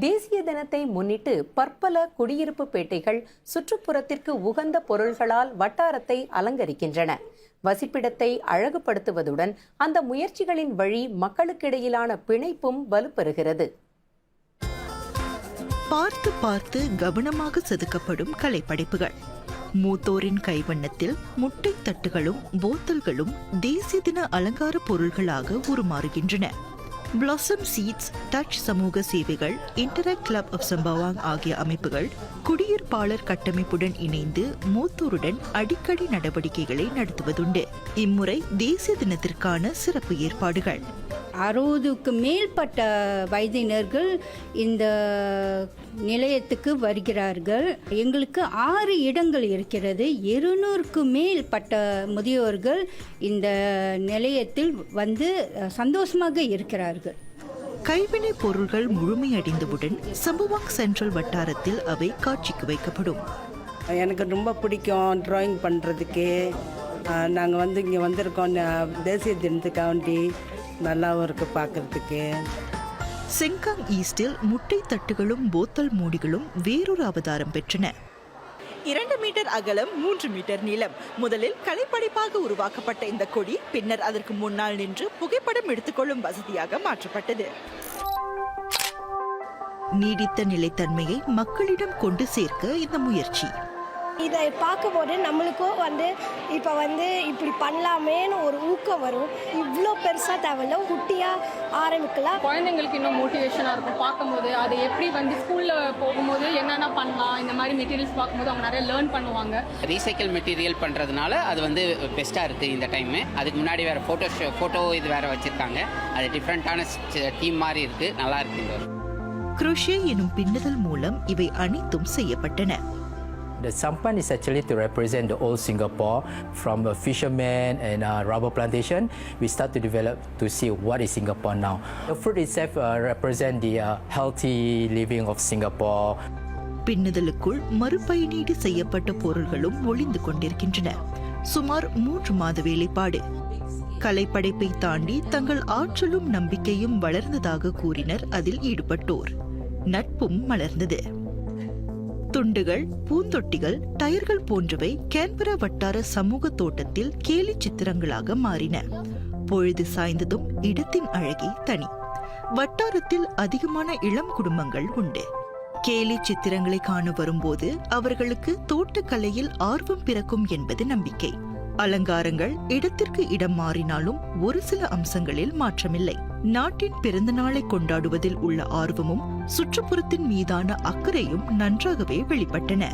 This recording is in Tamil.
தேசிய தினத்தை முன்னிட்டு பற்பல குடியிருப்பு பேட்டைகள் சுற்றுப்புறத்திற்கு உகந்த பொருள்களால் வட்டாரத்தை அலங்கரிக்கின்றன. வசிப்பிடத்தை அழகுபடுத்துவதுடன் அந்த முயற்சிகளின் வழி மக்களுக்கிடையிலான பிணைப்பும் வலுப்பெறுகிறது. பார்த்து பார்த்து கவனமாக செதுக்கப்படும் கலைப்படைப்புகள். மூத்தோரின் கைவண்ணத்தில் முட்டை தட்டுகளும் போத்தல்களும் தேசிய தின அலங்கார பொருள்களாக உருமாறுகின்றன. பிளாசம் சீட்ஸ், டச் சமூக சேவைகள், இன்டராக்ட் கிளப் ஆஃப் சம்பவாங் ஆகிய அமைப்புகள் குடியிருப்பாளர் கட்டமைப்புடன் இணைந்து மூத்தோருடன் அடிக்கடி நடவடிக்கைகளை நடத்துவதுண்டு. இம்முறை தேசிய தினத்திற்கான சிறப்பு ஏற்பாடுகள். 60க்கு மேற்பட்ட வயதினர்கள் இந்த நிலையத்துக்கு வருகிறார்கள். எங்களுக்கு 6 இடங்கள் இருக்கிறது. 200க்கு மேற்பட்ட முதியோர்கள் இந்த நிலையத்தில் வந்து சந்தோஷமாக இருக்கிறார்கள். கைவினை பொருள்கள் முழுமையடைந்தவுடன் சம்பவாங் சென்ட்ரல் வட்டாரத்தில் அவை காட்சிக்கு வைக்கப்படும். எனக்கு ரொம்ப பிடிக்கும் ட்ராயிங் பண்ணுறதுக்கு. நாங்கள் வந்து இங்கே வந்திருக்கோம் தேசிய தினத்துக்காண்டி. நல்லாவும் இருக்குது பார்க்குறதுக்கு. செங்காங் ஈஸ்டில் முட்டை தட்டுகளும் போத்தல் மூடிகளும் வேறொரு அவதாரம் பெற்றன. 2 மீட்டர் அகலம், 3 மீட்டர் நீளம். முதலில் கலைப்படைப்பாக உருவாக்கப்பட்ட இந்த கொடி பின்னர் அதற்கு முன்னால் நின்று புகைப்படம் எடுத்துக்கொள்ளும் வசதியாக மாற்றப்பட்டது. நீடித்த நிலைத்தன்மையை மக்களிடம் கொண்டு சேர்க்க இந்த முயற்சி. இதை பார்க்கும்போது நம்மளுக்கும் இப்போ இப்படி பண்ணலாமேன்னு ஒரு ஊக்கம் வரும். இவ்வளோ பெருசாக தேவையில்ல, குட்டியாக ஆரம்பிக்கலாம். குழந்தைங்களுக்கு இன்னும் மோட்டிவேஷனாக இருக்கும் பார்க்கும்போது. அது எப்படி ஸ்கூலில் போகும்போது என்னென்ன பண்ணலாம், இந்த மாதிரி மெட்டீரியல்ஸ் பார்க்கும்போது அவங்க நிறைய லேர்ன் பண்ணுவாங்க. ரீசைக்கிள் மெட்டீரியல் பண்ணுறதுனால அது பெஸ்ட்டாக இருக்குது இந்த டைமு. அதுக்கு முன்னாடி வேறு ஃபோட்டோ இது வேறு வச்சுருக்காங்க. அது டிஃப்ரெண்ட்டான டீம் மாதிரி இருக்குது, நல்லா இருக்குது. குரோஷே எனும் பின்னுதல் மூலம் இவை அனைத்தும் செய்யப்பட்டன. The sampan is actually to represent the old Singapore from a fisherman and a rubber plantation. We start to develop to see what is Singapore now. The fruit itself represent the healthy living of Singapore. பின்னுதலுக்குள் மறுபயனீடு செய்யப்பட்ட பொருள்களும் ஒளிந்து கொண்டிருக்கின்றன. சுமார் 3 மாத வேலைப்பாடு. கலைப்படைப்பை தாண்டி தங்கள் ஆற்றலும் நம்பிக்கையும் வளர்ந்ததாக கூறினர் அதில் ஈடுபட்டோர். நட்பும் மலர்ந்தது. துண்டுகள், பூந்தொட்டிகள், டயர்கள் போன்றவை கேன்பரா வட்டார சமூக தோட்டத்தில் கேலி சித்திரங்களாக மாறின. பொழுது சாய்ந்ததும் இடத்தின் அழகே தனி. வட்டாரத்தில் அதிகமான இளம் குடும்பங்கள் உண்டு. கேலி சித்திரங்களை காண வரும்போது அவர்களுக்கு தோட்டக்கலையில் ஆர்வம் பிறக்கும் என்பது நம்பிக்கை. அலங்காரங்கள் இடத்திற்கு இடம் மாறினாலும் ஒரு சில அம்சங்களில் மாற்றமில்லை. நாட்டின் பிறந்த நாளை கொண்டாடுவதில் உள்ள ஆர்வமும் சுற்றுப்புறத்தின் மீதான அக்கறையும் நன்றாகவே வெளிப்பட்டன.